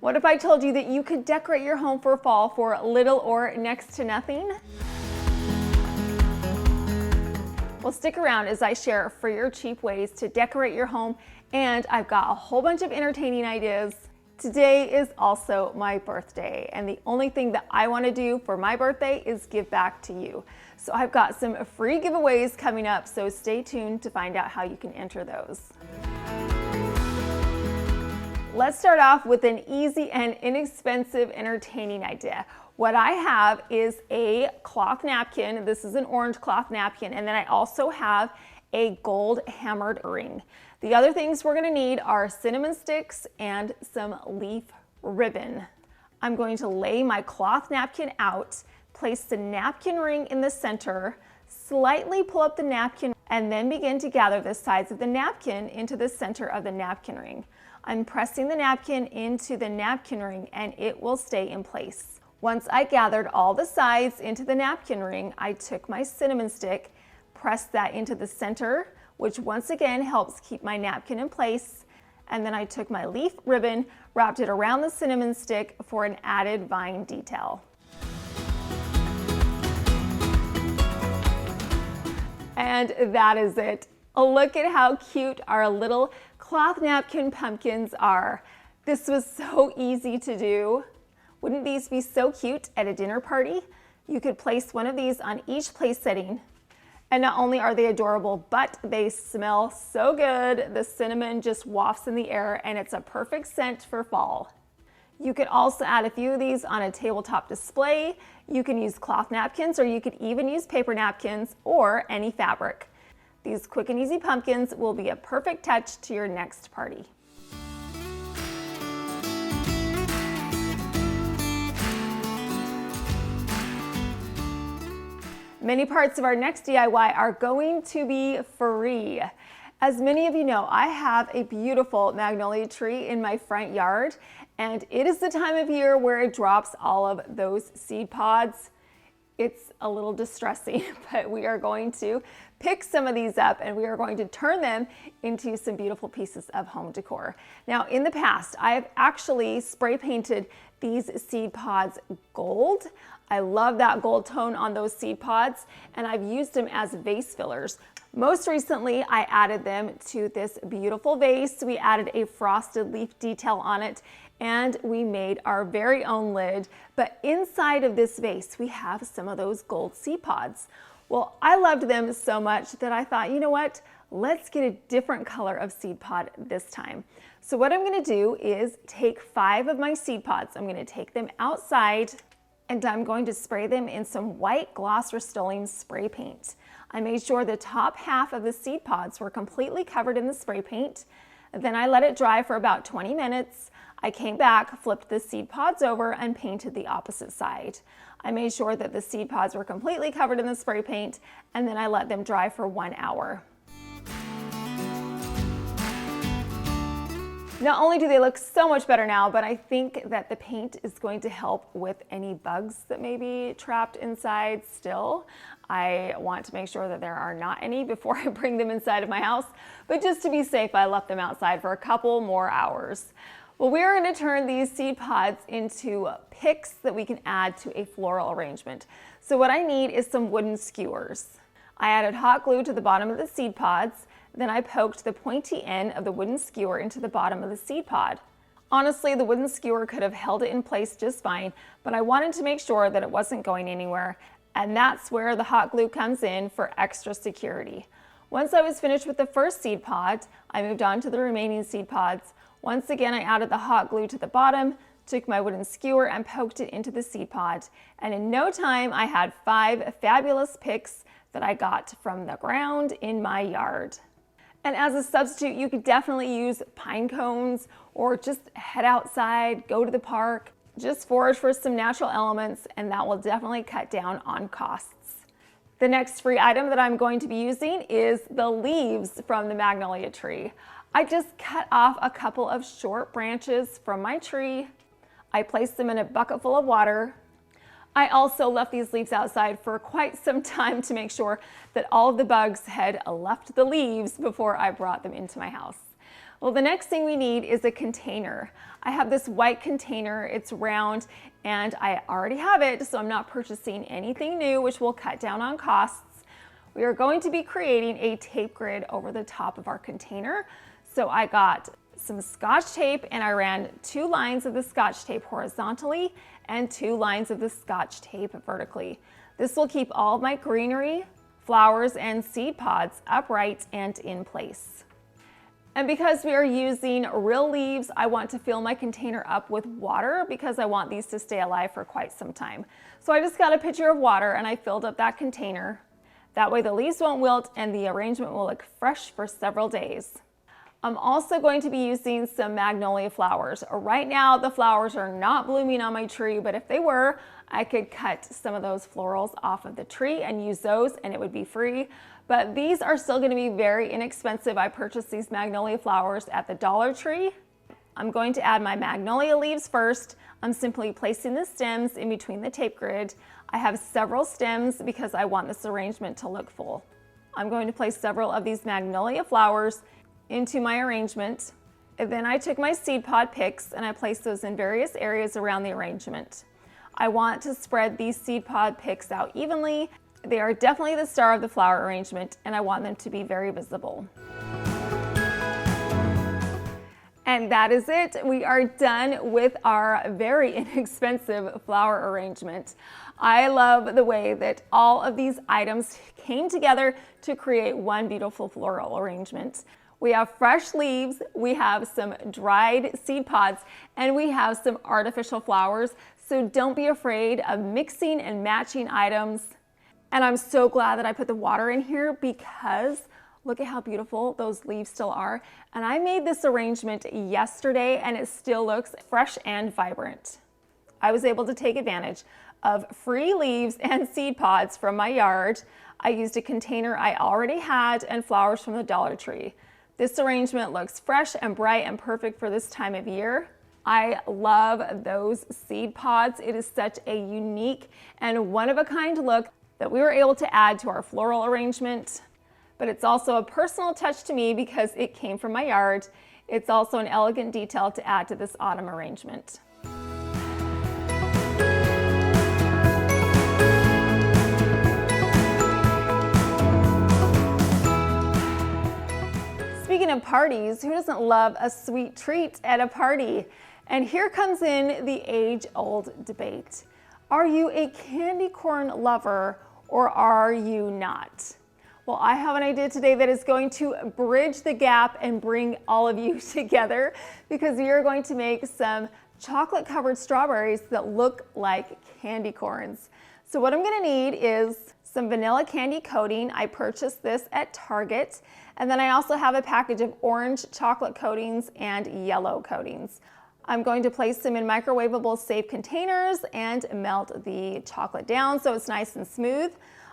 What if I told you that you could decorate your home for fall for little or next to nothing? Well, stick around as I share free or cheap ways to decorate your home, and I've got a whole bunch of entertaining ideas. Today is also my birthday, and the only thing that I want to do for my birthday is give back to you. So I've got some free giveaways coming up, so stay tuned to find out how you can enter those. Let's start off with an easy and inexpensive entertaining idea. What I have is a cloth napkin. This is an orange cloth napkin, and then I also have a gold hammered ring. The other things we're going to need are cinnamon sticks and some leaf ribbon. I'm going to lay my cloth napkin out, place the napkin ring in the center, slightly pull up the napkin, and then begin to gather the sides of the napkin into the center of the napkin ring. I'm pressing the napkin into the napkin ring and it will stay in place. Once I gathered all the sides into the napkin ring, I took my cinnamon stick, pressed that into the center, which once again helps keep my napkin in place. And then I took my leaf ribbon, wrapped it around the cinnamon stick for an added vine detail. And that is it. Look at how cute our little cloth napkin pumpkins are. This was so easy to do. Wouldn't these be so cute at a dinner party? You could place one of these on each place setting. And not only are they adorable, but they smell so good. The cinnamon just wafts in the air and it's a perfect scent for fall. You could also add a few of these on a tabletop display. You can use cloth napkins, or you could even use paper napkins or any fabric. These quick and easy pumpkins will be a perfect touch to your next party. Many parts of our next DIY are going to be free. As many of you know, I have a beautiful magnolia tree in my front yard, and it is the time of year where it drops all of those seed pods. It's a little distressing, but we are going to pick some of these up and we are going to turn them into some beautiful pieces of home decor. Now, in the past, I have actually spray painted these seed pods gold. I love that gold tone on those seed pods, and I've used them as vase fillers. Most recently, I added them to this beautiful vase. We added a frosted leaf detail on it, and we made our very own lid. But inside of this vase, we have some of those gold seed pods. Well, I loved them so much that I thought, you know what? Let's get a different color of seed pod this time. So what I'm going to do is take 5 of my seed pods. I'm going to take them outside, and I'm going to spray them in some white gloss Rust-Oleum spray paint. I made sure the top half of the seed pods were completely covered in the spray paint. Then I let it dry for about 20 minutes. I came back, flipped the seed pods over, and painted the opposite side. I made sure that the seed pods were completely covered in the spray paint, and then I let them dry for 1 hour. Not only do they look so much better now, but I think that the paint is going to help with any bugs that may be trapped inside still. I want to make sure that there are not any before I bring them inside of my house, but just to be safe, I left them outside for a couple more hours. Well, we are going to turn these seed pods into picks that we can add to a floral arrangement. So what I need is some wooden skewers. I added hot glue to the bottom of the seed pods. Then I poked the pointy end of the wooden skewer into the bottom of the seed pod. Honestly, the wooden skewer could have held it in place just fine, but I wanted to make sure that it wasn't going anywhere, and that's where the hot glue comes in for extra security. Once I was finished with the first seed pod, I moved on to the remaining seed pods. Once again, I added the hot glue to the bottom, took my wooden skewer and poked it into the seed pod, and in no time I had 5 fabulous picks that I got from the ground in my yard. And as a substitute, you could definitely use pine cones or just head outside, go to the park, just forage for some natural elements, and that will definitely cut down on costs. The next free item that I'm going to be using is the leaves from the magnolia tree. I just cut off a couple of short branches from my tree. I placed them in a bucket full of water. I also left these leaves outside for quite some time to make sure that all of the bugs had left the leaves before I brought them into my house. Well, the next thing we need is a container. I have this white container, it's round, and I already have it, so I'm not purchasing anything new, which will cut down on costs. We are going to be creating a tape grid over the top of our container. So I got some Scotch tape and I ran 2 lines of the Scotch tape horizontally and 2 lines of the Scotch tape vertically. This will keep all of my greenery, flowers, and seed pods upright and in place. And because we are using real leaves, I want to fill my container up with water because I want these to stay alive for quite some time. So I just got a pitcher of water and I filled up that container. That way the leaves won't wilt and the arrangement will look fresh for several days. I'm also going to be using some magnolia flowers. Right now the flowers are not blooming on my tree, but if they were, I could cut some of those florals off of the tree and use those and it would be free. But these are still going to be very inexpensive. I purchased these magnolia flowers at the Dollar Tree. I'm going to add my magnolia leaves first. I'm simply placing the stems in between the tape grid. I have several stems because I want this arrangement to look full. I'm going to place several of these magnolia flowers into my arrangement. And then I took my seed pod picks and I placed those in various areas around the arrangement. I want to spread these seed pod picks out evenly. They are definitely the star of the flower arrangement and I want them to be very visible. And that is it. We are done with our very inexpensive flower arrangement. I love the way that all of these items came together to create one beautiful floral arrangement. We have fresh leaves, we have some dried seed pods, and we have some artificial flowers. So don't be afraid of mixing and matching items. And I'm so glad that I put the water in here because look at how beautiful those leaves still are. And I made this arrangement yesterday and it still looks fresh and vibrant. I was able to take advantage of free leaves and seed pods from my yard. I used a container I already had and flowers from the Dollar Tree. This arrangement looks fresh and bright and perfect for this time of year. I love those seed pods. It is such a unique and one-of-a-kind look that we were able to add to our floral arrangement. But it's also a personal touch to me because it came from my yard. It's also an elegant detail to add to this autumn arrangement. Speaking of parties, who doesn't love a sweet treat at a party? And here comes in the age-old debate. Are you a candy corn lover or are you not? Well, I have an idea today that is going to bridge the gap and bring all of you together because we are going to make some chocolate-covered strawberries that look like candy corns. So what I'm going to need is some vanilla candy coating. I purchased this at Target. And then I also have a package of orange chocolate coatings and yellow coatings. I'm going to place them in microwavable safe containers and melt the chocolate down so it's nice and smooth.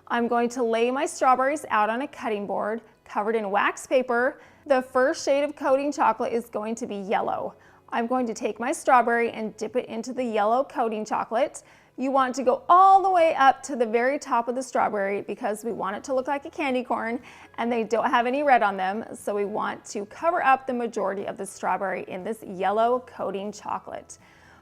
I'm going to lay my strawberries out on a cutting board covered in wax paper. The first shade of coating chocolate is going to be yellow. I'm going to take my strawberry and dip it into the yellow coating chocolate. You want to go all the way up to the very top of the strawberry because we want it to look like a candy corn and they don't have any red on them. So we want to cover up the majority of the strawberry in this yellow coating chocolate.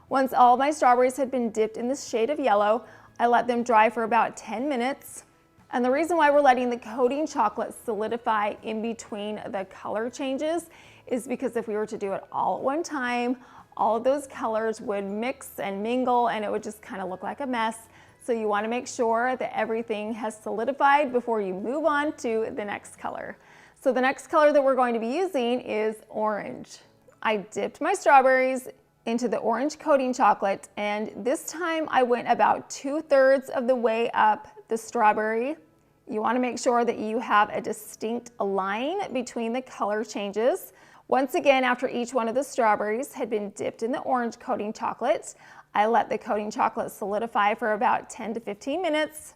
Once all my strawberries had been dipped in this shade of yellow, I let them dry for about 10 minutes. And the reason why we're letting the coating chocolate solidify in between the color changes is because if we were to do it all at one time, all of those colors would mix and mingle and it would just kind of look like a mess. So you want to make sure that everything has solidified before you move on to the next color. So the next color that we're going to be using is orange. I dipped my strawberries into the orange coating chocolate and this time I went about 2/3 of the way up the strawberry. You want to make sure that you have a distinct line between the color changes. Once again, after each one of the strawberries had been dipped in the orange coating chocolate, I let the coating chocolate solidify for about 10 to 15 minutes.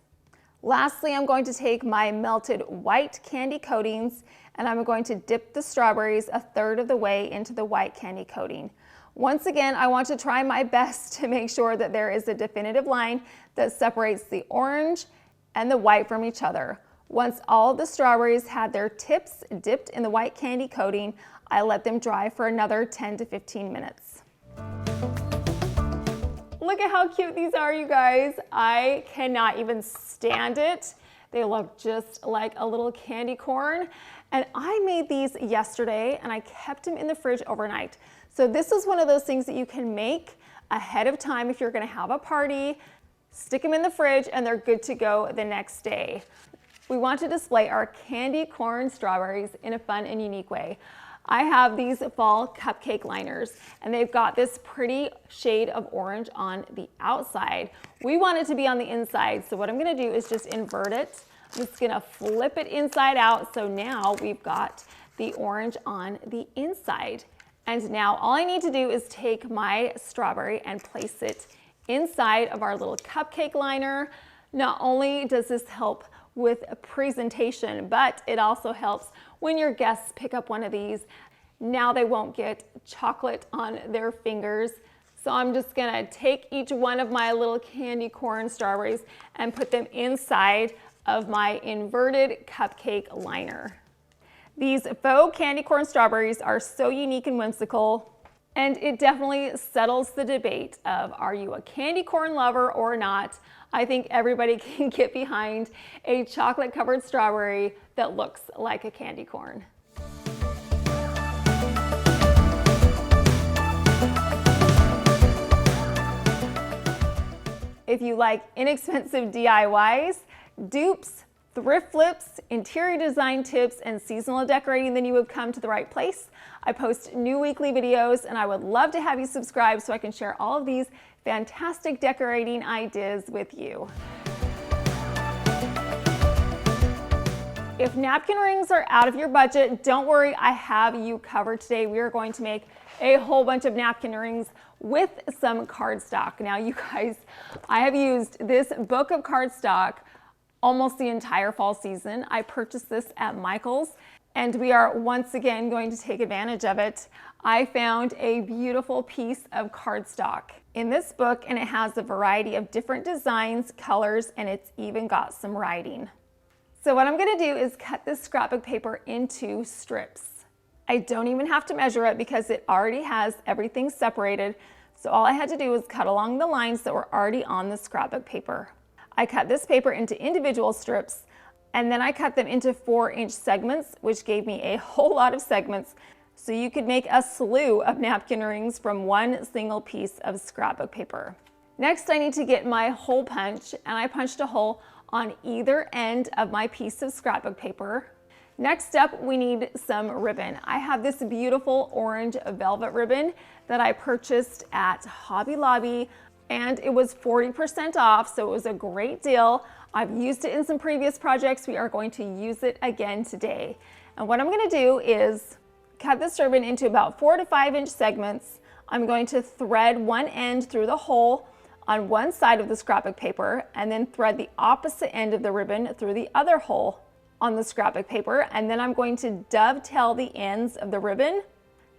Lastly, I'm going to take my melted white candy coatings and I'm going to dip the strawberries 1/3 of the way into the white candy coating. Once again, I want to try my best to make sure that there is a definitive line that separates the orange and the white from each other. Once all of the strawberries had their tips dipped in the white candy coating, I let them dry for another 10 to 15 minutes. Look at how cute these are, you guys. I cannot even stand it. They look just like a little candy corn. And I made these yesterday and I kept them in the fridge overnight. So this is one of those things that you can make ahead of time if you're gonna have a party. Stick them in the fridge and they're good to go the next day. We want to display our candy corn strawberries in a fun and unique way. I have these fall cupcake liners and they've got this pretty shade of orange on the outside. We want it to be on the inside, so what I'm gonna do is just invert it. I'm just gonna flip it inside out, so now we've got the orange on the inside. And now all I need to do is take my strawberry and place it inside of our little cupcake liner. Not only does this help with a presentation, but it also helps when your guests pick up one of these. Now they won't get chocolate on their fingers. So I'm just gonna take each one of my little candy corn strawberries and put them inside of my inverted cupcake liner. These faux candy corn strawberries are so unique and whimsical, and it definitely settles the debate of, are you a candy corn lover or not? I think everybody can get behind a chocolate covered strawberry that looks like a candy corn. If you like inexpensive DIYs, dupes, thrift flips, interior design tips, and seasonal decorating, then you have come to the right place. I post new weekly videos and I would love to have you subscribe so I can share all of these fantastic decorating ideas with you. If napkin rings are out of your budget, don't worry, I have you covered today. We are going to make a whole bunch of napkin rings with some cardstock. Now you guys, I have used this book of cardstock almost the entire fall season. I purchased this at Michael's and we are once again going to take advantage of it. I found a beautiful piece of cardstock in this book and it has a variety of different designs, colors, and it's even got some writing. So what I'm gonna do is cut this scrapbook paper into strips. I don't even have to measure it because it already has everything separated. So all I had to do was cut along the lines that were already on the scrapbook paper. I cut this paper into individual strips and then I cut them into 4-inch segments, which gave me a whole lot of segments. So you could make a slew of napkin rings from one single piece of scrapbook paper. Next, I need to get my hole punch, and I punched a hole on either end of my piece of scrapbook paper. Next up, we need some ribbon. I have this beautiful orange velvet ribbon that I purchased at Hobby Lobby, and it was 40% off, so it was a great deal. I've used it in some previous projects. We are going to use it again today. And what I'm gonna do is cut this ribbon into about 4 to 5 inch segments. I'm going to thread one end through the hole on one side of the scrapbook paper and then thread the opposite end of the ribbon through the other hole on the scrapbook paper. And then I'm going to dovetail the ends of the ribbon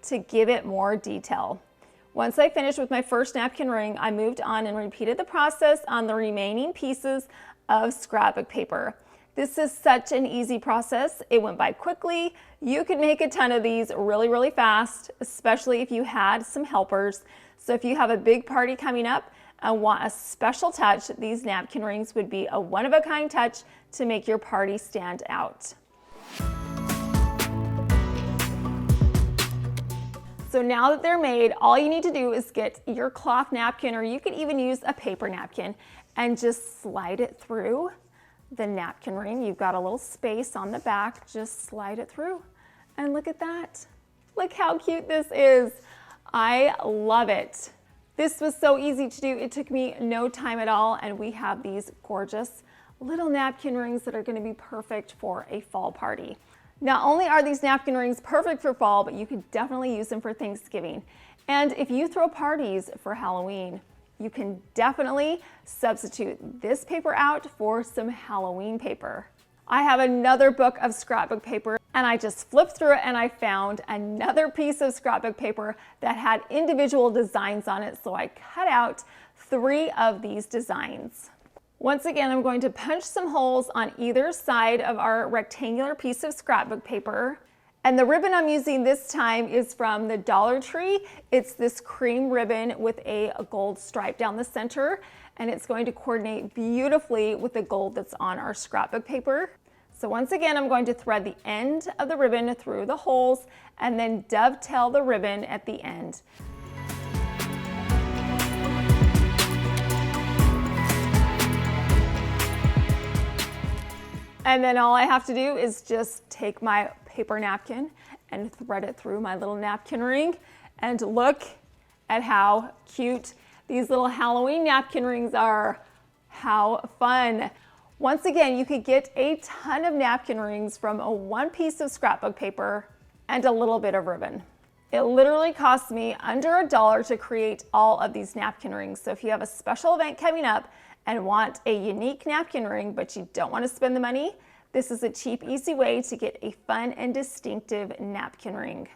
to give it more detail. Once I finished with my first napkin ring, I moved on and repeated the process on the remaining pieces of scrapbook paper. This is such an easy process. It went by quickly. You could make a ton of these really, really fast, especially if you had some helpers. So if you have a big party coming up and want a special touch, these napkin rings would be a one-of-a-kind touch to make your party stand out. So now that they're made, all you need to do is get your cloth napkin, or you could even use a paper napkin, and just slide it through the napkin ring. You've got a little space on the back, just slide it through. And look at that. Look how cute this is. I love it. This was so easy to do. It took me no time at all, and we have these gorgeous little napkin rings that are gonna be perfect for a fall party. Not only are these napkin rings perfect for fall, but you could definitely use them for Thanksgiving. And if you throw parties for Halloween, you can definitely substitute this paper out for some Halloween paper. I have another book of scrapbook paper and I just flipped through it and I found another piece of scrapbook paper that had individual designs on it. So I cut out 3 of these designs. Once again, I'm going to punch some holes on either side of our rectangular piece of scrapbook paper. And the ribbon I'm using this time is from the Dollar Tree. It's this cream ribbon with a gold stripe down the center, and it's going to coordinate beautifully with the gold that's on our scrapbook paper. So once again, I'm going to thread the end of the ribbon through the holes and then dovetail the ribbon at the end. And then all I have to do is just take my paper napkin and thread it through my little napkin ring, and look at how cute these little Halloween napkin rings are. How fun. Once again, you could get a ton of napkin rings from one piece of scrapbook paper and a little bit of ribbon. It literally cost me under $1 to create all of these napkin rings. So if you have a special event coming up and want a unique napkin ring, but you don't want to spend the money, this is a cheap, easy way to get a fun and distinctive napkin ring.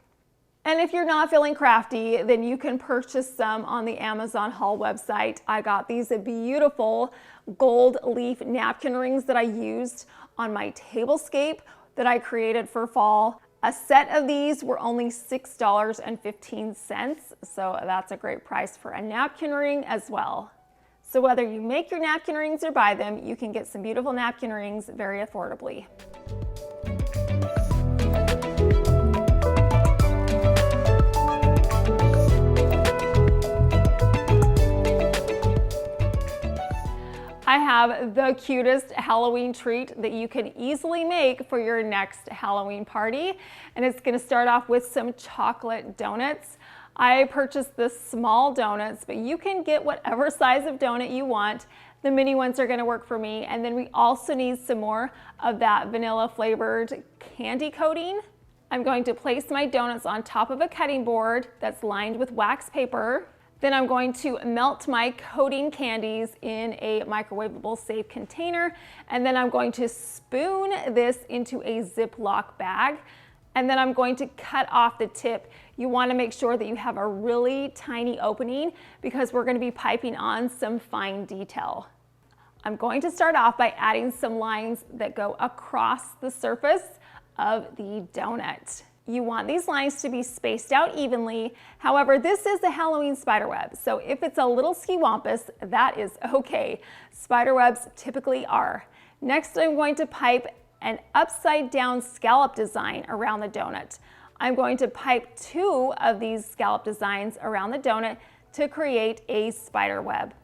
And if you're not feeling crafty, then you can purchase some on the Amazon haul website. I got these beautiful gold leaf napkin rings that I used on my tablescape that I created for fall. A set of these were only $6.15, so that's a great price for a napkin ring as well. So whether you make your napkin rings or buy them, you can get some beautiful napkin rings very affordably. I have the cutest Halloween treat that you can easily make for your next Halloween party, and it's going to start off with some chocolate donuts. I purchased the small donuts, but you can get whatever size of donut you want. The mini ones are going to work for me. And then we also need some more of that vanilla flavored candy coating. I'm going to place my donuts on top of a cutting board that's lined with wax paper. Then I'm going to melt my coating candies in a microwavable safe container. And then I'm going to spoon this into a Ziploc bag. And then I'm going to cut off the tip. You want to make sure that you have a really tiny opening because we're going to be piping on some fine detail. I'm going to start off by adding some lines that go across the surface of the donut. You want these lines to be spaced out evenly. However, this is a Halloween spiderweb, so if it's a little ski-wampus, that is okay. Spiderwebs typically are. Next, I'm going to pipe an upside down scallop design around the donut. I'm going to pipe 2 of these scallop designs around the donut to create a spider web.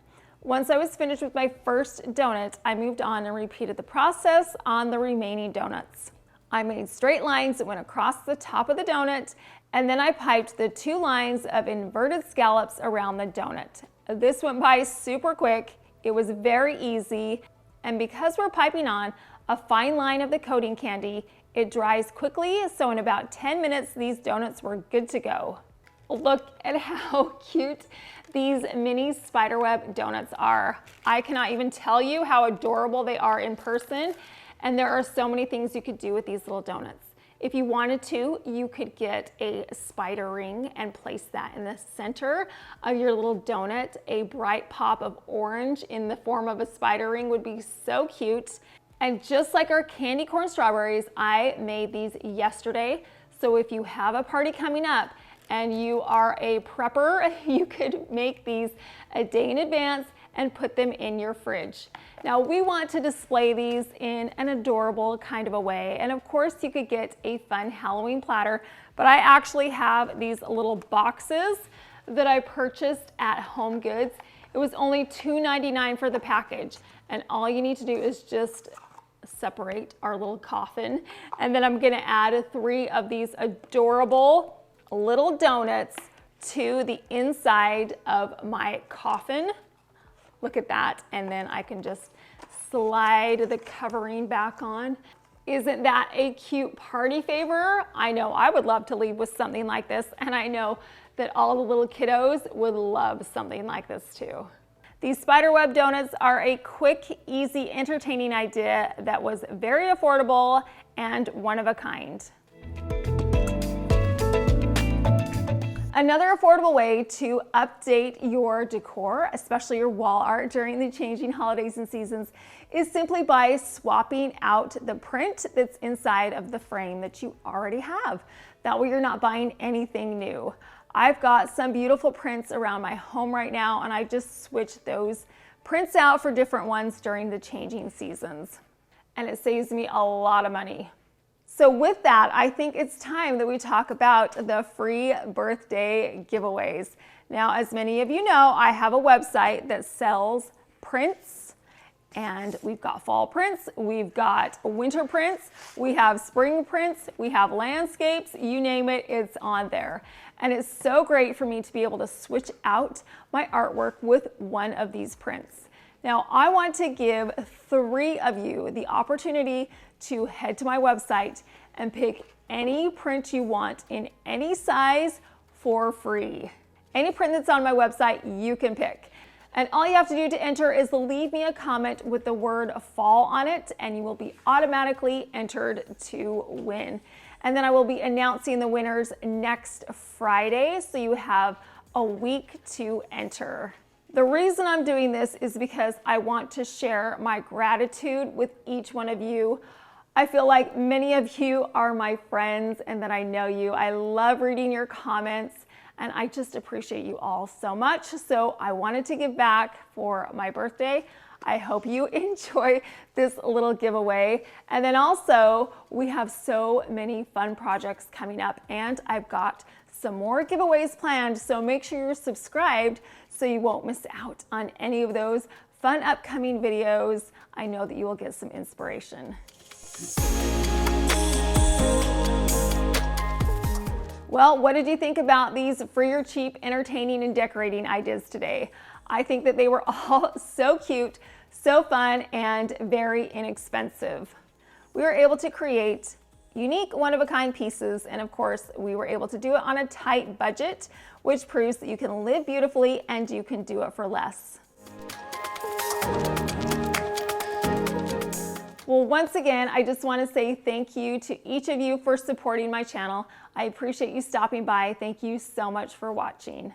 Once I was finished with my first donut, I moved on and repeated the process on the remaining donuts. I made straight lines that went across the top of the donut, and then I piped the 2 lines of inverted scallops around the donut. This went by super quick. It was very easy, and because we're piping on a fine line of the coating candy, it dries quickly, so in about 10 minutes, these donuts were good to go. Look at how cute these mini spiderweb donuts are. I cannot even tell you how adorable they are in person, and there are so many things you could do with these little donuts. If you wanted to, you could get a spider ring and place that in the center of your little donut. A bright pop of orange in the form of a spider ring would be so cute. And just like our candy corn strawberries, I made these yesterday. So if you have a party coming up and you are a prepper, you could make these a day in advance and put them in your fridge. Now we want to display these in an adorable kind of a way. And of course you could get a fun Halloween platter, but I actually have these little boxes that I purchased at Home Goods. It was only $2.99 for the package. And all you need to do is just separate our little coffin. And then I'm gonna add 3 of these adorable little donuts to the inside of my coffin. Look at that. And then I can just slide the covering back on. Isn't that a cute party favor? I know I would love to leave with something like this, and I know that all the little kiddos would love something like this too. These spiderweb donuts are a quick, easy, entertaining idea that was very affordable and one of a kind. Another affordable way to update your decor, especially your wall art during the changing holidays and seasons, is simply by swapping out the print that's inside of the frame that you already have. That way you're not buying anything new. I've got some beautiful prints around my home right now, and I just switched those prints out for different ones during the changing seasons. And it saves me a lot of money. So with that, I think it's time that we talk about the free birthday giveaways. Now, as many of you know, I have a website that sells prints, and we've got fall prints, we've got winter prints, we have spring prints, we have landscapes, you name it, it's on there. And it's so great for me to be able to switch out my artwork with one of these prints. Now, I want to give 3 of you the opportunity to head to my website and pick any print you want in any size for free. Any print that's on my website, you can pick. And all you have to do to enter is leave me a comment with the word fall on it, and you will be automatically entered to win. And then I will be announcing the winners next Friday, so you have a week to enter. The reason I'm doing this is because I want to share my gratitude with each one of you. I feel like many of you are my friends and that I know you. I love reading your comments, and I just appreciate you all so much. So I wanted to give back for my birthday. I hope you enjoy this little giveaway. And then also, we have so many fun projects coming up, and I've got some more giveaways planned, so make sure you're subscribed so you won't miss out on any of those fun upcoming videos. I know that you will get some inspiration. Well, what did you think about these free or cheap entertaining and decorating ideas today? I think that they were all so cute, so fun, and very inexpensive. We were able to create unique, one-of-a-kind pieces, and of course, we were able to do it on a tight budget, which proves that you can live beautifully and you can do it for less. Well, once again, I just want to say thank you to each of you for supporting my channel. I appreciate you stopping by. Thank you so much for watching.